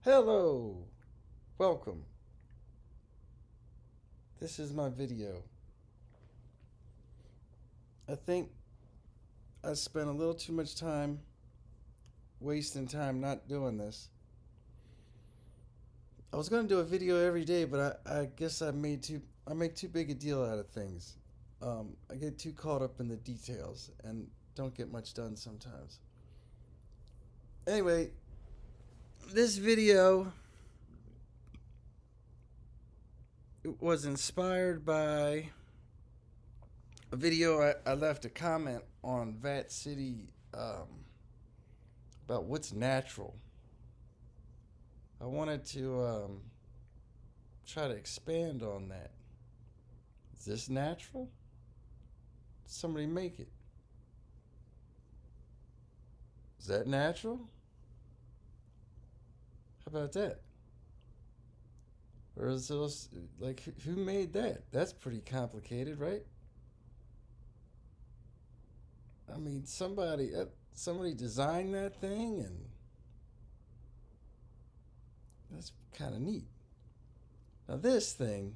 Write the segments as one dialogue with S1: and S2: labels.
S1: Hello, welcome. This is my video. I think I spent a little too much time wasting time not doing this. I was gonna do a video every day, but I guess I make too big a deal out of things. I get too caught up in the details and don't get much done sometimes. Anyway, this video was inspired by a video I left a comment on Vat City about what's natural. I wanted to try to expand on that. Is this natural? Did somebody make it? Is that natural? How about that? Or is it like who made that? That's pretty complicated, right? I mean, somebody designed that thing, and that's kind of neat. Now this thing,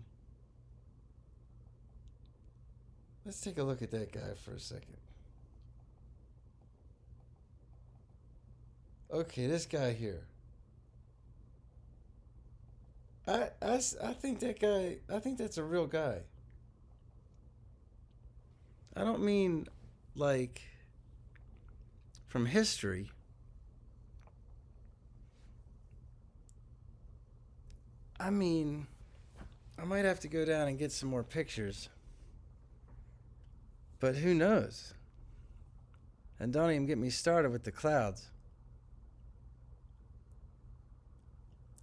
S1: let's take a look at that guy for a second. Okay, this guy here. I think that guy, I think that's a real guy. I don't mean like from history. I mean, I might have to go down and get some more pictures. But who knows? And don't even get me started with the clouds.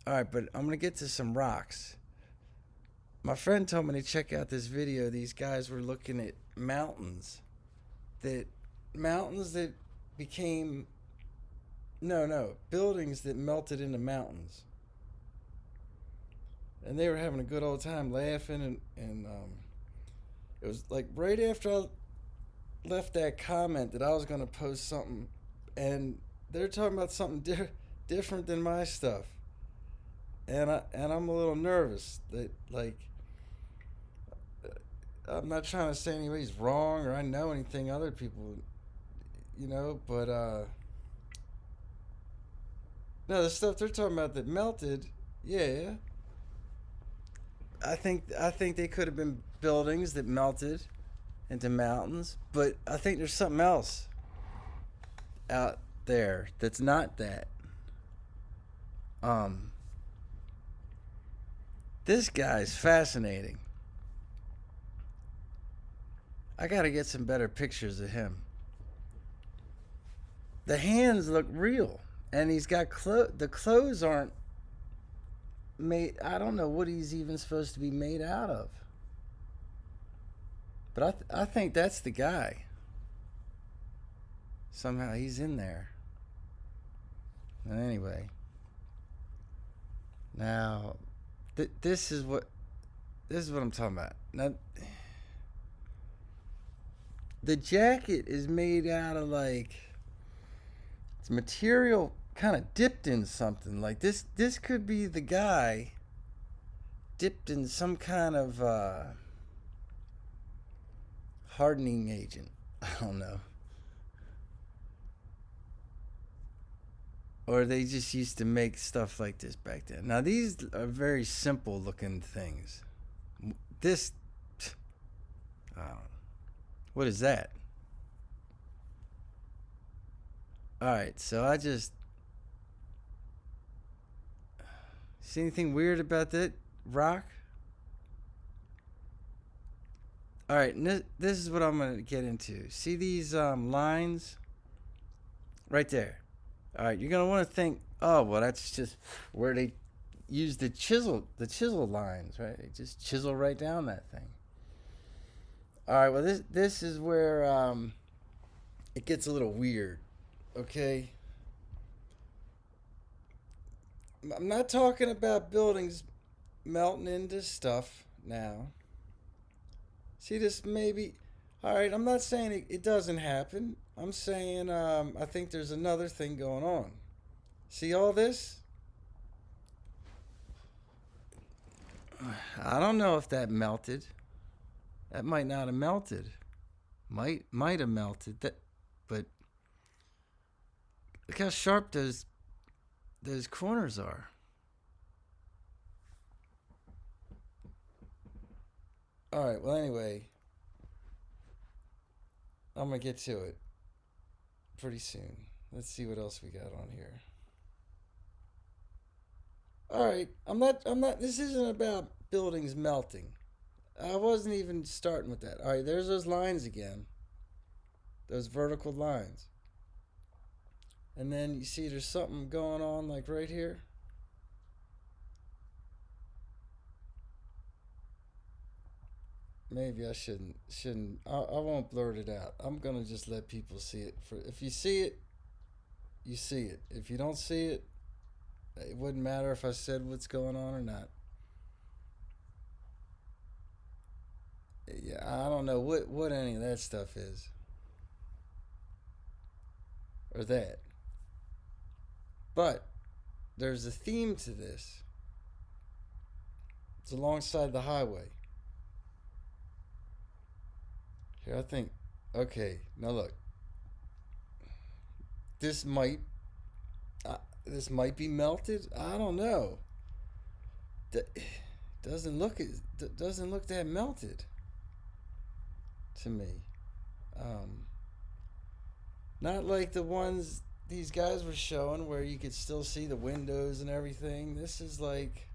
S1: Alright, but I'm going to get to some rocks. My friend told me to check out this video. These guys were looking at mountains that became, no, buildings that melted into mountains. And they were having a good old time laughing, and it was like right after I left that comment that I was going to post something, and they're talking about something different than my stuff. And I'm a little nervous that, like, I'm not trying to say anybody's wrong or I know anything other people, but no, the stuff they're talking about that melted, yeah, I think they could have been buildings that melted into mountains, but I think there's something else out there that's not that. Um, this guy's fascinating. I gotta get some better pictures of him. The hands look real, and he's got the clothes aren't made. I don't know what he's even supposed to be made out of, but I think that's the guy. Somehow he's in there. And anyway, now this is what I'm talking about. Now, the jacket is made out of, like, it's material kind of dipped in something. Like this could be the guy dipped in some kind of hardening agent. I don't know. Or they just used to make stuff like this back then. Now these are very simple looking things. This, I don't know. What is that? Alright, so I just, see anything weird about that rock? Alright, this is what I'm going to get into. See these lines? Right there. Alright, you're going to want to think, oh, well, that's just where they use the chisel lines, right? They just chisel right down that thing. Alright, well, this is where it gets a little weird, okay? I'm not talking about buildings melting into stuff now. See, this maybe. All right, I'm not saying it doesn't happen. I'm saying I think there's another thing going on. See all this? I don't know if that melted. That might not have melted. Might have melted. But look how sharp those corners are. All right. Well, anyway, I'm gonna get to it pretty soon. Let's see what else we got on here. All right. I'm not. This isn't about buildings melting. I wasn't even starting with that. All right. There's those lines again. Those vertical lines. And then you see there's something going on like right here. Maybe I shouldn't. I won't blurt it out. I'm gonna just let people see it. For if you see it, you see it. If you don't see it, it wouldn't matter if I said what's going on or not. Yeah, I don't know what any of that stuff is or that, but there's a theme to this. It's alongside the highway. Here, I think. Okay, now look. This might uh, this might be melted. I don't know. That doesn't look that melted to me. Um, Not like the ones these guys were showing where you could still see the windows and everything. This is like,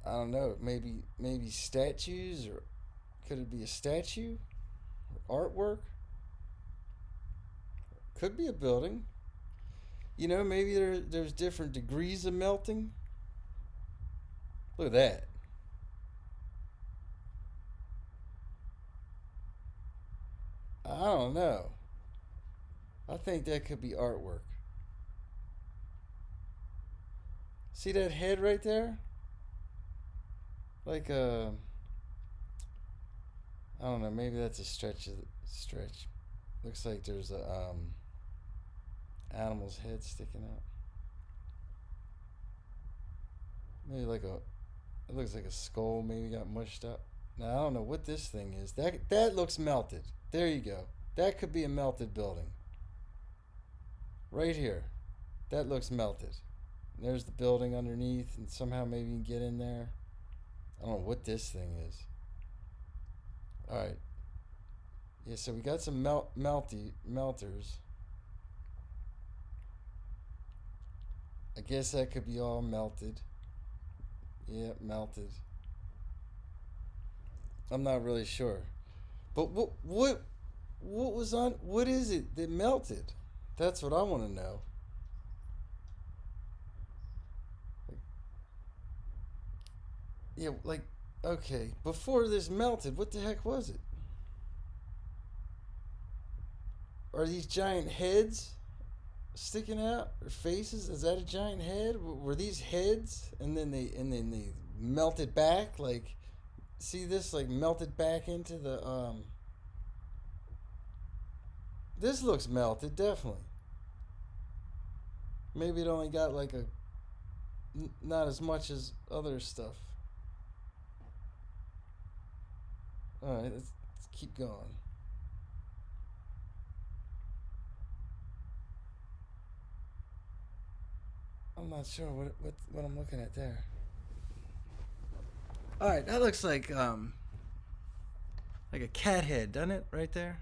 S1: I don't know, maybe statues, or could it be a statue or artwork? Could be a building. Maybe there's different degrees of melting. Look at that. I don't know. I think that could be artwork. See that head right there? Like a, I don't know. Maybe that's a stretch. Looks like there's a animal's head sticking out. Maybe like a, it looks like a skull. Maybe got mushed up. Now I don't know what this thing is. That looks melted. There you go. That could be a melted building. Right here. That looks melted. And there's the building underneath, and somehow maybe you can get in there. I don't know what this thing is. All right. Yeah, so we got some melters. I guess that could be all melted. Yeah, melted. I'm not really sure. But what was on, what is it that melted? That's what I want to know. Yeah, like, okay, before this melted, what the heck was it? Are these giant heads sticking out, or faces? Is that a giant head? Were these heads, and then they melted back? Like, see this, like, melted back into the This looks melted, definitely. Maybe it only got like a not as much as other stuff. All right, let's keep going. I'm not sure what I'm looking at there. All right, that looks like a cat head, doesn't it? Right there.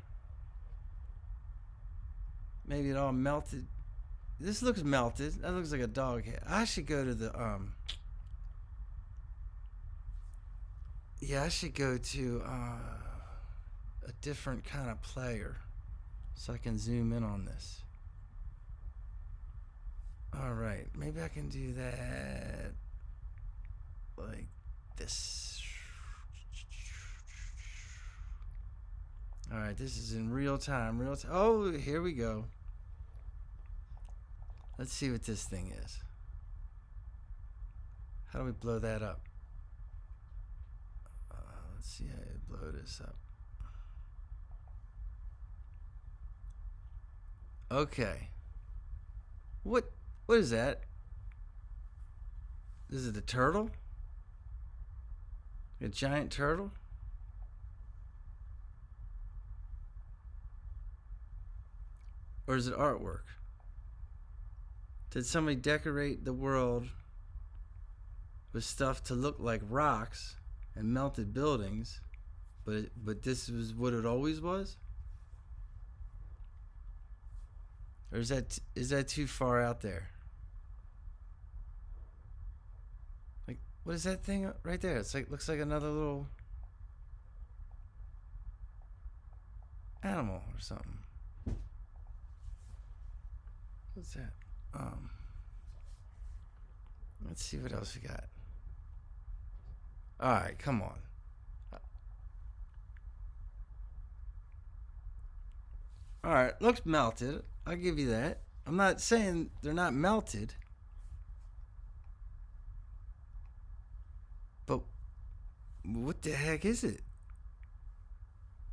S1: Maybe it all melted. This looks melted. That looks like a dog head. I should go to the Yeah, I should go to a different kind of player so I can zoom in on this. All right, maybe I can do that like this. All right, this is in real time. Real time. Oh, here we go. Let's see what this thing is. How do we blow that up? Let's see how to blow this up. Okay. What is that? Is it a turtle? A giant turtle? Or is it artwork? Did somebody decorate the world with stuff to look like rocks and melted buildings, but this was what it always was? Or is that too far out there? Like, what is that thing right there? It's like, looks like another little animal or something. What's that? Let's see what else we got. All right, come on. All right, looks melted. I'll give you that. I'm not saying they're not melted, but what the heck is it?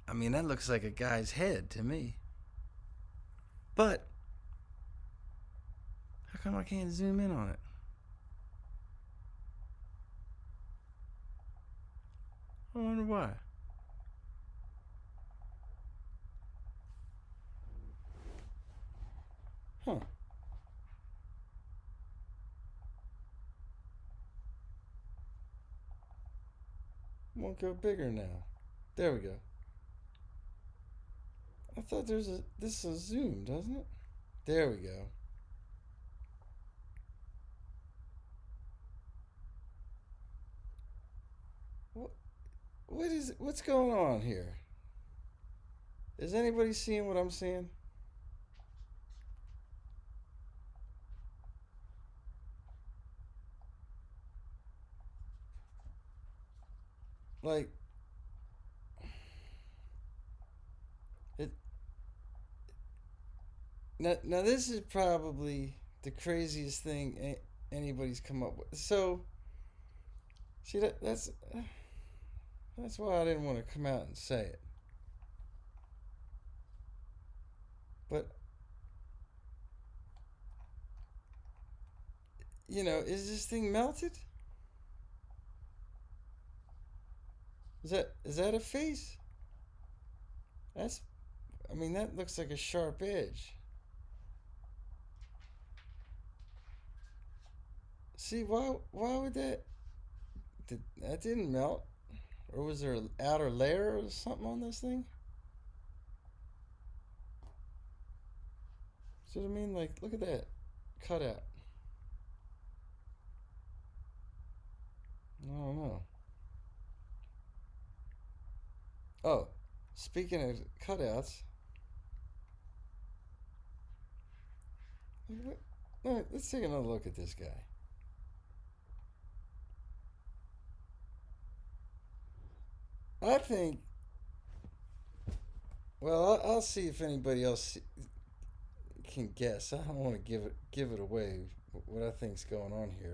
S1: I mean, that looks like a guy's head to me. But how come I can't zoom in on it? I wonder why. Huh. Won't go bigger now. There we go. I thought this is zoom, doesn't it? There we go. What what's going on here? Is anybody seeing what I'm seeing? Like it now this is probably the craziest thing anybody's come up with. So, see that's why I didn't want to come out and say it. But is this thing melted? Is that a face? That's I mean that looks like a sharp edge. See why would that didn't melt? Or was there an outer layer or something on this thing? See what I mean? Like, look at that cutout. I don't know. Oh, speaking of cutouts, let's take another look at this guy. I think. Well, I'll see if anybody else can guess. I don't want to give it away what I think's going on here,